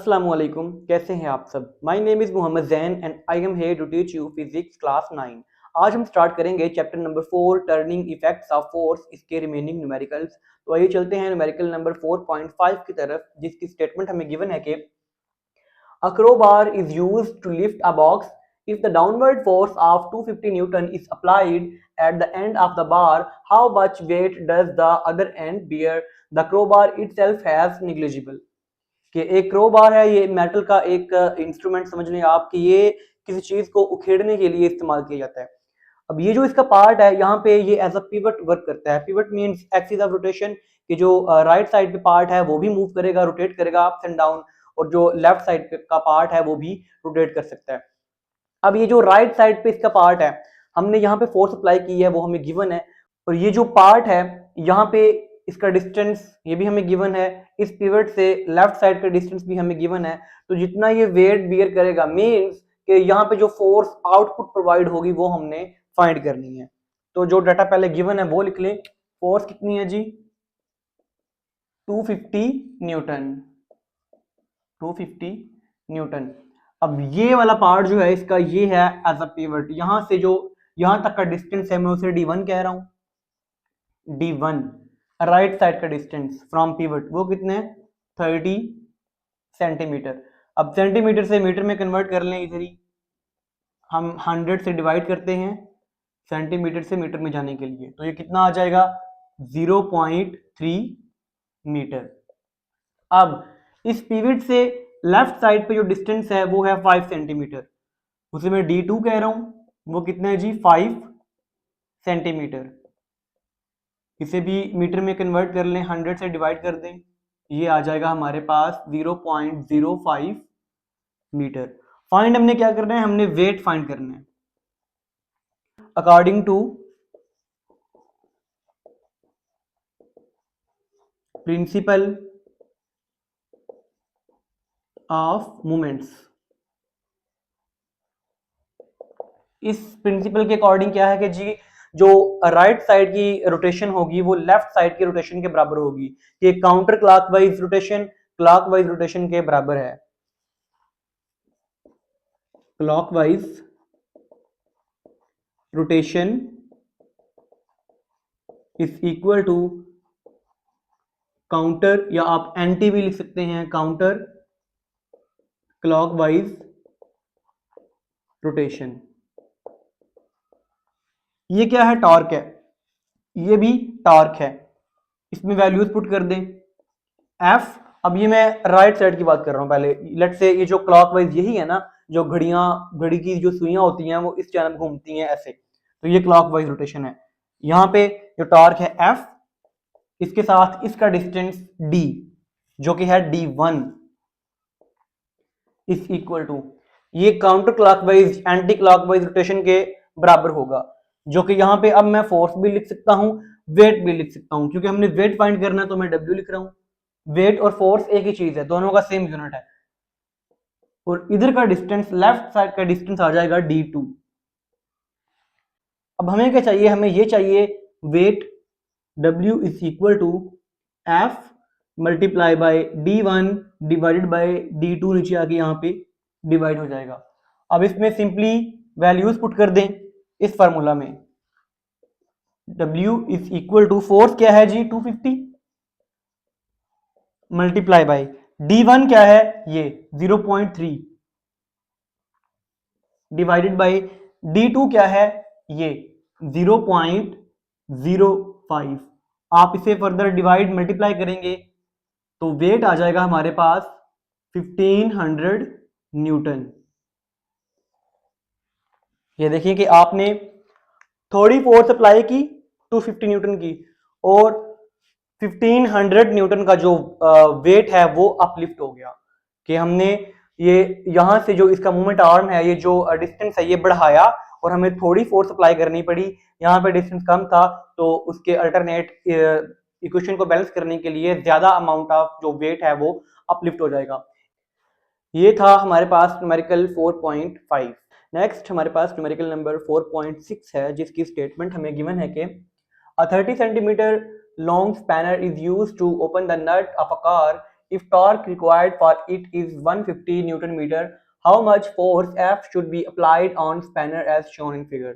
अस्सलामुअलैकुम, कैसे हैं आप सब। My name is Mohammad Zain and I am here to teach you physics class 9। आज हम स्टार्ट करेंगे chapter number 4 turning effects of force, इसके रिमेनिंग न्यूमेरिकल्स। तो आइए चलते हैं न्यूमेरिकल नंबर 4.5 की तरफ, जिसकी स्टेटमेंट हमें गिवन है कि a crowbar is used to lift a box. If the downward force of 250 Newton is applied at the end of the bar, how much weight does the other end bear? The crowbar itself has negligible. कि एक crowbar है, ये metal का एक instrument समझ लें आप कि ये किसी चीज को उखेड़ने के लिए इस्तेमाल किया जाता है। अब ये जो इसका पार्ट है यहाँ पे ये एज अ पिवट वर्क करता है। Pivot means axis of rotation, कि जो राइट साइड पे पार्ट है वो भी मूव करेगा, रोटेट करेगा अप्स एंड डाउन, और जो लेफ्ट साइड पे का पार्ट है वो भी रोटेट कर सकता है। अब ये जो राइट साइड पे इसका पार्ट है, हमने यहाँ पे फोर्स अप्लाई की है, वो हमें गिवन है। और ये जो पार्ट है यहाँ पे इसका डिस्टेंस ये भी हमें गिवन है, इस पिवट से लेफ्ट साइड का डिस्टेंस भी हमें गिवन है। तो जितना ये वेट बियर करेगा मींस कि यहाँ पे जो फोर्स आउटपुट प्रोवाइड होगी वो हमने फाइंड करनी है। तो जो डाटा पहले गिवन है वो लिख लें। फोर्स कितनी है जी? 250 न्यूटन। 250 न्यूटन। अब ये वाला पार्ट जो है इसका ये है एज अ पिवट। यहां से जो यहां तक का डिस्टेंस है मैं उसे D1 कह रहा हूं। D1 राइट साइड का डिस्टेंस फ्रॉम पिवट वो कितने 30 सेंटीमीटर। अब सेंटीमीटर से मीटर में कन्वर्ट कर लें, इधर ही हम 100 से डिवाइड करते हैं सेंटीमीटर से मीटर में जाने के लिए, तो ये कितना आ जाएगा 0.3 मीटर। अब इस पिवट से लेफ्ट साइड पे जो डिस्टेंस है वो है 5 सेंटीमीटर, उसे मैं D2 कह रहा हूं। वो कितना है जी 5 सेंटीमीटर। इसे भी मीटर में कन्वर्ट कर लें, 100 से डिवाइड कर दें, ये आ जाएगा हमारे पास 0.05 मीटर। फाइंड हमने क्या करना है, हमने वेट फाइंड करना है। According to principle of moments, इस प्रिंसिपल के अकॉर्डिंग क्या है कि जी जो राइट साइड की रोटेशन होगी वो लेफ्ट साइड की रोटेशन के बराबर होगी। कि counter clockwise rotation clockwise rotation के बराबर है। Clockwise rotation is equal to counter, या आप एंटी भी लिख सकते हैं, काउंटर क्लॉकवाइज रोटेशन। ये क्या है, टॉर्क है, ये भी टॉर्क है। इसमें वैल्यूज पुट कर दें एफ। अब ये मैं राइट साइड की बात कर रहा हूं पहले। लेट से ये जो क्लॉकवाइज यही है ना, जो घड़ी की जो सुइयां होती हैं वो इस चैनल घूमती हैं ऐसे, तो ये क्लॉकवाइज रोटेशन है। यहाँ पे जो टॉर्क है एफ, इसके साथ इसका डिस्टेंस डी जो कि है D1 इज इक्वल टू, ये counter clockwise anti clockwise rotation के बराबर होगा। जो कि यहाँ पे अब मैं फोर्स भी लिख सकता हूँ, वेट भी लिख सकता हूँ। क्योंकि हमने वेट फाइंड करना है तो मैं W लिख रहा हूँ। वेट और फोर्स एक ही चीज है, दोनों का सेम यूनिट है। और इधर का डिस्टेंस लेफ्ट साइड का डिस्टेंस आ जाएगा D2। अब हमें क्या चाहिए, हमें ये चाहिए weight W is equal to F multiply by D1 divided by D2, नीचे आके यहाँ पे डिवाइड हो जाएगा। अब इसमें सिंपली वैल्यूज पुट कर दें इस फार्मूला में। W is equal to force क्या है जी 250 मल्टीप्लाई बाय D1 क्या है ये 0.3 डिवाइडेड बाय D2 क्या है ये 0.05। आप इसे फर्दर डिवाइड मल्टीप्लाई करेंगे तो वेट आ जाएगा हमारे पास 1500 न्यूटन। ये देखिए कि आपने थोड़ी फोर्स अप्लाई की 250 न्यूटन की, और 1500 न्यूटन का जो वेट है वो अपलिफ्ट हो गया। कि हमने ये यहां से जो इसका मूवमेंट आर्म है, ये जो डिस्टेंस है ये बढ़ाया, और हमें थोड़ी फोर्स अप्लाई करनी पड़ी। यहाँ पे डिस्टेंस कम था तो उसके अल्टरनेट इक्वेशन को बैलेंस करने के लिए ज्यादा अमाउंट ऑफ जो वेट है वो अपलिफ्ट हो जाएगा। ये था हमारे पास न्यूमेरिकल 4.5। नेक्स्ट हमारे पास न्यूमेरिकल नंबर 4.6 है, जिसकी स्टेटमेंट हमें गिवन है कि a 30 centimeter long spanner is used to open the nut of a car. if torque required for it is 150 newton metre, how much force F should be applied on spanner as shown in figure।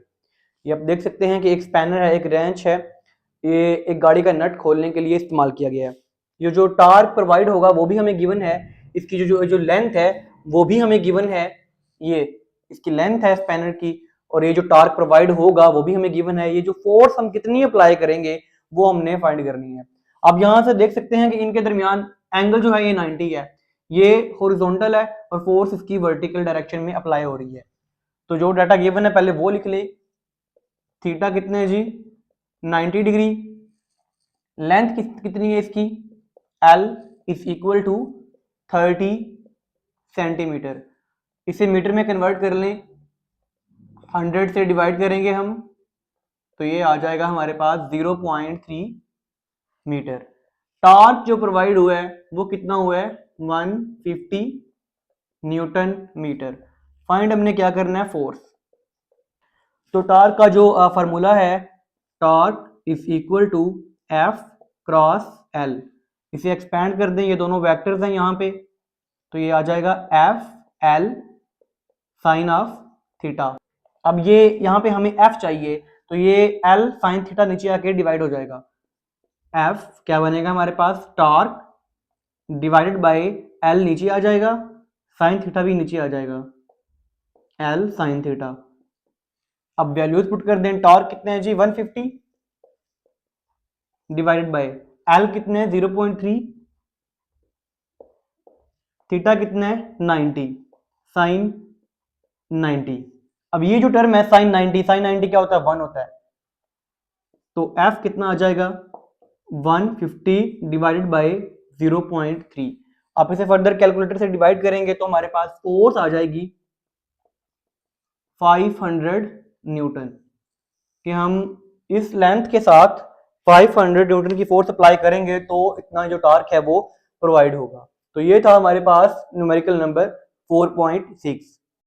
ये आप देख सकते हैं कि एक spanner है, एक wrench है, ये एक गाड़ी का नट खोलने के लिए इस्तेमाल किया गया है। ये जो टार्क प्रोवाइड होगा वो भी हमें गिवन है, इसकी जो लेंथ है वो भी हमें गिवन है, ये इसकी लेंथ है स्पैनर की, और ये जो टार्क प्रोवाइड होगा वो भी हमें गिवन है। ये जो फोर्स हम कितनी अप्लाई करेंगे वो हमने फाइंड करनी है। अब यहां से देख सकते हैं कि इनके दरमियान एंगल जो है ये 90 है, ये हॉरिजॉन्टल है और फोर्स इसकी वर्टिकल डायरेक्शन में अप्लाई हो रही है। तो जो डाटा गिवन है पहले वो लिख ले। थीटा कितने है जी 90 डिग्री, लेंथ कितनी है इसकी L is equal to 30 centimetre. इसे मीटर में कन्वर्ट कर लें, 100 से डिवाइड करेंगे हम तो ये आ जाएगा हमारे पास 0.3 मीटर। टॉर्क जो प्रोवाइड हुआ है वो कितना हुआ है 150 न्यूटन मीटर। फाइंड हमने क्या करना है फोर्स। तो टॉर्क का जो फार्मूला है, torque is equal to F cross L। इसे एक्सपैंड कर दें, ये दोनों वेक्टर्स हैं यहाँ पे, तो ये आ जाएगा F L sine of theta. अब ये यहाँ पे हमें F चाहिए तो ये L साइन थीटा नीचे आके डिवाइड हो जाएगा। F क्या बनेगा हमारे पास टॉर्क डिवाइडेड बाय L नीचे आ जाएगा, साइन थीटा भी नीचे आ जाएगा, L साइन थीटा। अब वैल्यूज पुट कर दें, टॉर्क कितने हैं जी 150 डिवाइडेड बाय L कितने हैं 0.3, थीटा कितने हैं 90, साइन 90। अब ये जो टर्म है साइन 90, साइन 90 क्या होता है 1 होता है, तो F कितना आ जाएगा 150 डिवाइडेड बाय 0.3। आप इसे फर्दर कैलकुलेटर से डिवाइड करेंगे तो हमारे पास फोर्स आ जाएगी 500 न्यूटन, कि हम इस लेंथ के साथ 500 न्यूटन की फोर्स अप्लाई करेंगे तो इतना जो टॉर्क है वो प्रोवाइड होगा। तो ये था हमारे पास न्यूमेरिकल नंबर 4.6।